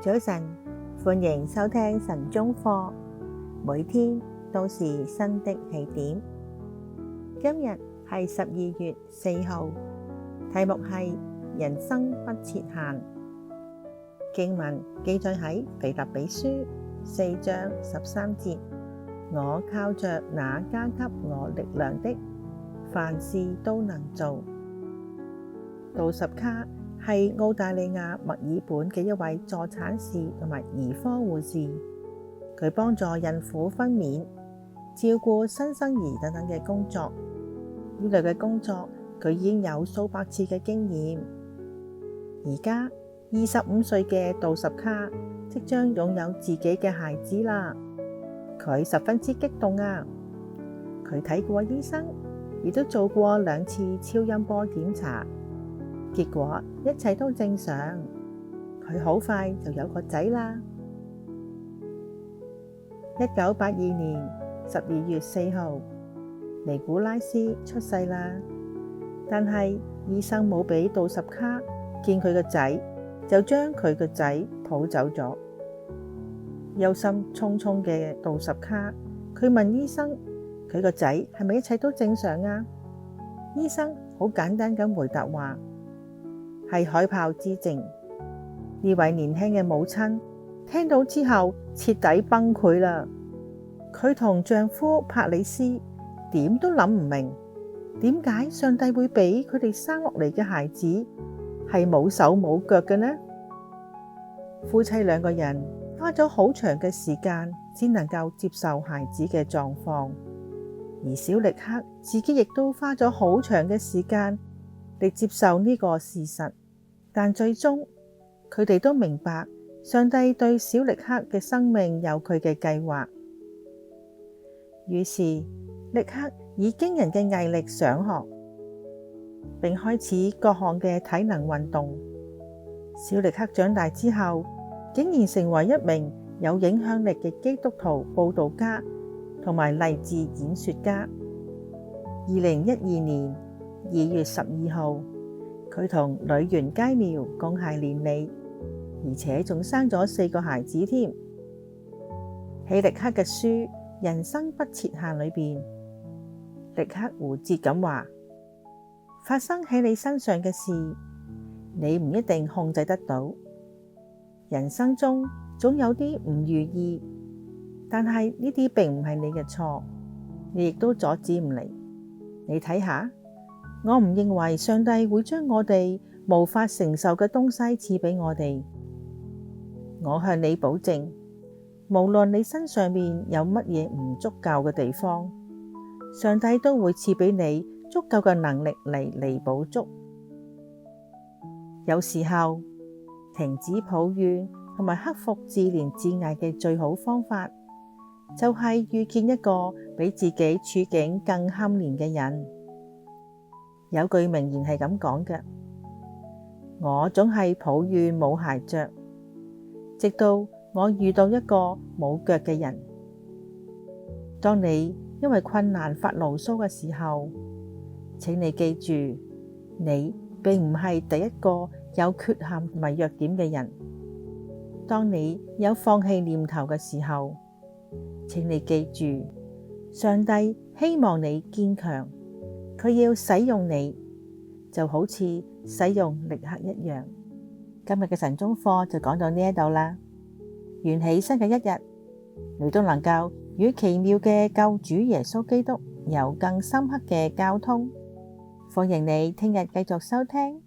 早晨，歡迎收聽晨鐘課，每天都是新的起點。今日係12月4號，題目係人生不設限。經文記載喺腓立比書4章13節，我靠着那加給我力量的，凡事都能做。杜什卡係澳大利亞墨爾本嘅一位助產士同埋兒科護士，佢幫助孕婦分娩、照顧新生兒等等嘅工作。呢類嘅工作佢已經有數百次嘅經驗。而家25歲嘅杜什卡即將擁有自己嘅孩子啦，佢十分之激動啊！佢睇過醫生，亦都做過2次超音波檢查。結果一切都正常，佢好快就有個仔啦。1982年12月4號，尼古拉斯出世啦。但係醫生冇俾杜什卡見佢個仔，就將佢個仔抱走咗。憂心忡忡嘅杜什卡，佢問醫生：佢個仔係咪一切都正常啊？醫生好簡單咁回答話：係海豹之症。呢位年輕嘅母親聽到之後徹底崩潰啦。佢同丈夫帕里斯點都諗唔明，點解上帝會俾佢哋生落嚟嘅孩子係冇手冇腳嘅呢？夫妻2個人花咗好長嘅時間先能夠接受孩子嘅狀況，而小力克自己亦都花咗好長嘅時間嚟接受呢個事實，但最終佢哋都明白上帝對小力克嘅生命有佢嘅計劃。於是力克以驚人嘅毅力上學，並開始各項嘅體能運動。小力克長大之後，竟然成為一名有影響力嘅基督徒佈道家同埋勵志演說家。2012年2月12號，佢同女緣佳妙共諧連理，而且仲生咗4個孩子添。喺力克嘅書《人生不設限》裏邊，力克胡哲咁話：發生喺你身上嘅事，你唔一定控制得到。人生中總有啲唔如意，但係呢啲並唔係你嘅錯，你亦都阻止唔嚟。你睇下，我唔認為上帝會將我哋無法承受嘅東西賜俾我哋。我向你保證，無論你身上面有乜嘢唔足夠嘅地方，上帝都會賜俾你足夠嘅能力嚟彌補足。有時候，停止抱怨同埋克服自憐自艾嘅最好方法，就係遇見一個比自己處境更堪憐嘅人。有句名言係咁講嘅：我總係抱怨冇鞋着，直到我遇到一個冇腳嘅人。當你因為困難發牢騷嘅時候，請你記住，你並唔係第一個有缺陷同埋弱點嘅人。當你有放棄念頭嘅時候，請你記住，上帝希望你堅強，佢要使用你，就好似使用力克一樣。今日嘅晨鐘課就講到呢一度啦。願喺新嘅一日，你都能夠與奇妙嘅救主耶穌基督有更深刻嘅交通。歡迎你聽日繼續收聽。